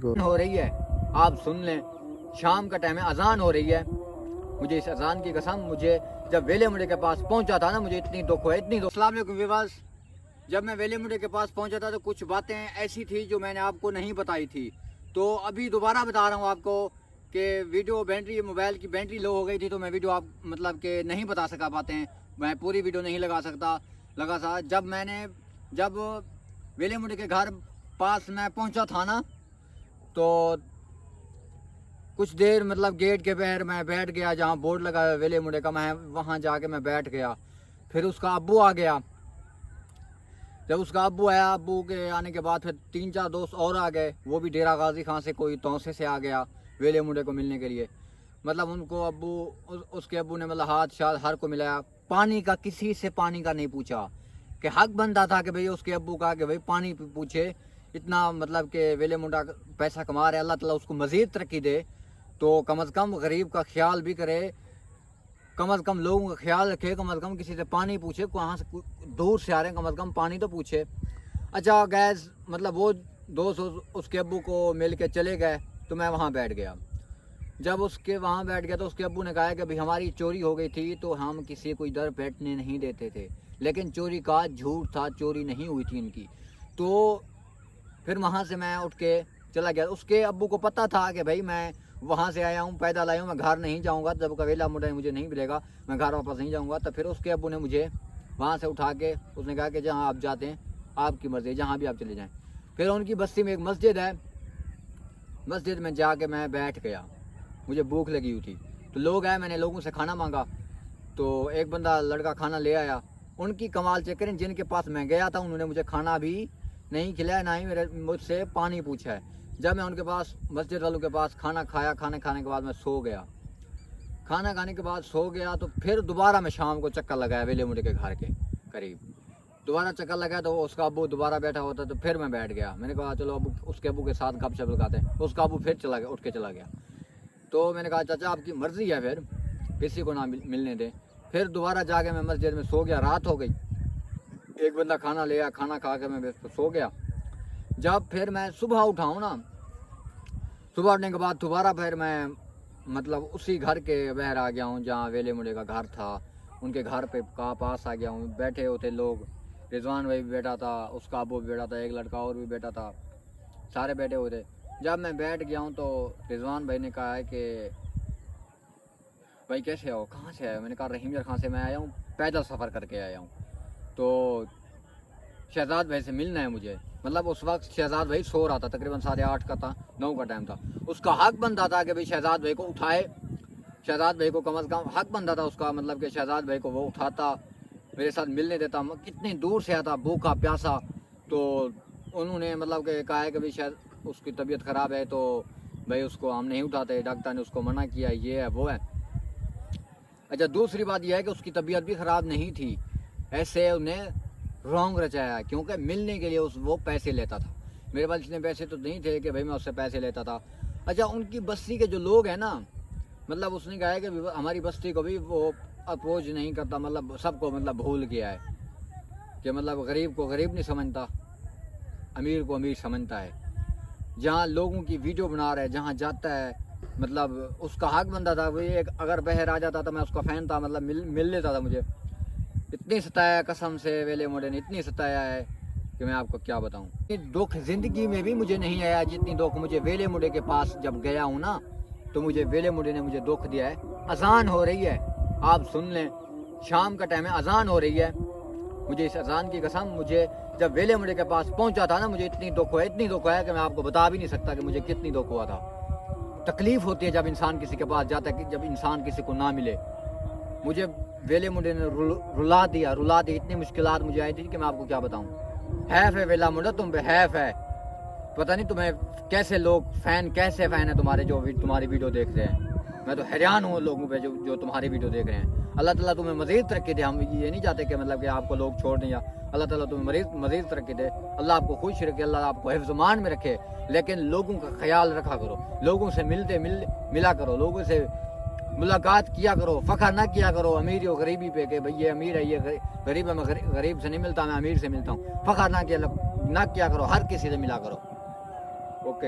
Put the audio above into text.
ہو رہی ہے، آپ سن لیں، شام کا ٹائم ہے، اذان ہو رہی ہے. مجھے اس اذان کی قسم، مجھے جب ویلے مڈے کے پاس پہنچا تھا نا، مجھے اتنی دکھ ہوا، اتنی دکھ. السلام علیکم ویورز. جب میں ویلے مڈے کے پاس پہنچا تھا تو کچھ باتیں ایسی تھی جو میں نے آپ کو نہیں بتائی تھی، تو ابھی دوبارہ بتا رہا ہوں آپ کو کہ ویڈیو بیٹری، موبائل کی بیٹری لو ہو گئی تھی، تو میں ویڈیو آپ مطلب کہ نہیں بتا سکا باتیں، میں پوری ویڈیو نہیں لگا تھا. جب ویلے مڈے کے گھر پاس میں پہنچا تھا نا، تو کچھ دیر مطلب گیٹ کے باہر میں بیٹھ گیا، جہاں بورڈ لگا ہے ویلے مڈے کا، میں وہاں جا کے میں بیٹھ گیا. پھر اس کا ابو آ گیا. جب اس کا ابو آیا، ابو کے آنے کے بعد پھر 3-4 دوست اور آ گئے، وہ بھی ڈیرہ غازی خان سے کوئی توسے سے آ گیا ویلے مڈے کو ملنے کے لیے. مطلب ان کو اس کے ابو نے مطلب ہاتھ ہر کو ملایا. پانی کا کسی سے پانی کا نہیں پوچھا، کہ حق بنتا تھا کہ بھئی اس کے ابو کا کہ بھئی پانی پوچھے. اتنا مطلب کہ ویلے مڈا پیسہ کما رہے، اللہ تعالیٰ اس کو مزید ترقی دے، تو کم از کم غریب کا خیال بھی کرے، کم از کم لوگوں کا خیال رکھے، کم از کم کسی سے پانی پوچھے، کہاں سے دور سے آ رہے ہیں، کم از کم پانی تو پوچھے. اچھا گیس مطلب وہ دوست اس کے ابو کو مل کے چلے گئے، تو میں وہاں بیٹھ گیا. جب وہاں بیٹھ گیا تو اس کے ابو نے کہا کہ بھئی ہماری چوری ہو گئی تھی، تو ہم کسی کو ادھر بیٹھنے نہیں دیتے تھے، لیکن چوری کا جھوٹ تھا، چوری نہیں ہوئی تھی ان کی. تو پھر وہاں سے میں اٹھ کے چلا گیا. اس کے ابو کو پتہ تھا کہ بھئی میں وہاں سے آیا ہوں، پیدل آیا ہوں، میں گھر نہیں جاؤں گا، جب ویلا مڈا مجھے نہیں ملے گا میں گھر واپس نہیں جاؤں گا. تو پھر اس کے ابو نے مجھے وہاں سے اٹھا کے اس نے کہا کہ جہاں آپ جاتے ہیں آپ کی مرضی، جہاں بھی آپ چلے جائیں. پھر ان کی بستی میں ایک مسجد ہے، مسجد میں جا کے میں بیٹھ گیا. مجھے بھوک لگی ہوئی تھی، تو لوگ آئے، میں نے لوگوں سے کھانا مانگا، تو ایک بندہ لڑکا کھانا لے آیا. ان کی کمال چیک کریں، جن کے پاس میں گیا تھا انہوں نے مجھے کھانا بھی نہیں کھلایا، نہ ہی مجھ سے پانی پوچھا ہے. جب میں ان کے پاس مسجد والوں کے پاس کھانا کھایا، کھانے کے بعد میں سو گیا. کھانا کھانے کے بعد سو گیا، تو پھر دوبارہ میں شام کو چکر لگایا ویلے مڈے کے گھر کے قریب. دوبارہ چکر لگایا تو اس کا ابو دوبارہ بیٹھا ہوتا، تو پھر میں بیٹھ گیا. میں نے کہا چلو ابو، اس کے ابو کے ساتھ گپ شپ لگاتے ہیں. اس کا ابو پھر چلا گیا، اٹھ کے چلا گیا. تو میں نے کہا چاچا آپ کی مرضی ہے، پھر کسی کو نہ ملنے دیں. پھر دوبارہ جا کے میں مسجد میں سو گیا. رات ہو گئی، ایک بندہ کھانا لیا، کھانا کھا کے میں سو گیا. جب پھر میں صبح اٹھاؤں نا، صبح اٹھنے کے بعد دوبارہ پھر میں مطلب اسی گھر کے باہر آ گیا ہوں جہاں ویلے مڈے کا گھر تھا. ان کے گھر پہ پاس آ گیا ہوں. بیٹھے ہوتے لوگ، رضوان بھائی بھی بیٹھا تھا، اس کا ابو بھی بیٹھا تھا، ایک لڑکا اور بھی بیٹھا تھا، سارے بیٹھے ہوئے تھے. جب میں بیٹھ گیا ہوں تو رضوان بھائی نے کہا ہے کہ بھائی کیسے ہو، کہاں سے آئے؟ میں نے کہا رحیم یار خان سے میں آیا ہوں، پیدل سفر کر کے آیا ہوں، تو شہزاد بھائی سے ملنا ہے مجھے. مطلب اس وقت شہزاد بھائی سو رہا تھا، تقریباً 8:30 کا تھا، 9 کا ٹائم تھا. اس کا حق بنتا تھا کہ بھئی شہزاد بھائی کو اٹھائے، شہزاد بھائی کو کم از کم حق بنتا تھا اس کا، مطلب کہ شہزاد بھائی کو وہ اٹھاتا، میرے ساتھ ملنے دیتا. کتنی دور سے آتا، بھوکا پیاسا. تو انہوں نے مطلب کہ کہا ہے کہ بھئی شاید اس کی طبیعت خراب ہے، تو بھئی اس کو ہم نہیں اٹھاتے، ڈاکٹر نے اس کو منع کیا، یہ ہے وہ ہے. اچھا دوسری بات یہ ہے کہ اس کی طبیعت بھی خراب نہیں تھی، ایسے انہیں رونگ رچایا، کیونکہ ملنے کے لیے وہ پیسے لیتا تھا. میرے پاس اتنے پیسے تو نہیں تھے کہ بھئی میں اس سے پیسے لیتا تھا. اچھا ان کی بستی کے جو لوگ ہیں نا، مطلب اس نے کہا ہے کہ ہماری بستی کو بھی وہ اپروچ نہیں کرتا، مطلب سب کو مطلب بھول گیا ہے، کہ مطلب غریب کو غریب نہیں سمجھتا، امیر کو امیر سمجھتا ہے. جہاں لوگوں کی ویڈیو بنا رہا ہے، جہاں جاتا ہے، مطلب اس کا حق بنتا تھا. وہ اگر باہر آ جاتا تو میں اس کا فین تھا، مطلب مل لیتا تھا مجھے. اتنی ستایا قسم سے ویلے مڈے نے، اتنی ستایا ہے کہ میں آپ کو کیا بتاؤں. دکھ زندگی میں بھی مجھے نہیں آیا جتنی دکھ مجھے ویلے مڈے کے پاس جب گیا ہوں نا، تو مجھے ویلے مڈے نے مجھے دکھ دیا ہے. اذان ہو رہی ہے، آپ سن لیں، شام کا ٹائم ہے، اذان ہو رہی ہے. مجھے اس اذان کی قسم، مجھے جب ویلے مڈے کے پاس پہنچا تھا نا، مجھے اتنی دکھ ہوا کہ میں آپ کو بتا بھی نہیں سکتا کہ مجھے کتنی دکھ ہوا تھا. تکلیف ہوتی ہے جب انسان کسی کے پاس جاتا ہے، جب انسان کسی کو نہ ملے. مجھے ویلے مڈے نے رلا دیا. اتنی مشکلات مجھے آئی تھی کہ میں آپ کو کیا بتاؤں. حیف ہے ویلا مڈا، تم پہ حیف ہے. پتہ نہیں تمہیں کیسے لوگ کیسے فین ہیں تمہارے، جو تمہاری ویڈیو دیکھ رہے ہیں. میں تو حیران ہوں لوگوں پہ جو تمہاری ویڈیو دیکھ رہے ہیں. اللہ تعالیٰ تمہیں مزید ترقی دے. ہم یہ نہیں چاہتے کہ مطلب کہ آپ کو لوگ چھوڑ دیں، یا اللہ تعالیٰ تمہیں مزید ترقی دے. اللہ آپ کو خوش رکھے، اللہ آپ کو حفظ مان میں رکھے. لیکن لوگوں کا خیال رکھا کرو، لوگوں سے ملا کرو، لوگوں سے ملاقات کیا کرو. فخر نہ کیا کرو امیر و غریبی پہ کہ بھئی یہ امیر ہے، یہ غریب ہے، میں غریب سے نہیں ملتا، میں امیر سے ملتا ہوں. فخر نہ کیا کرو، ہر کسی سے ملا کرو. اوکے.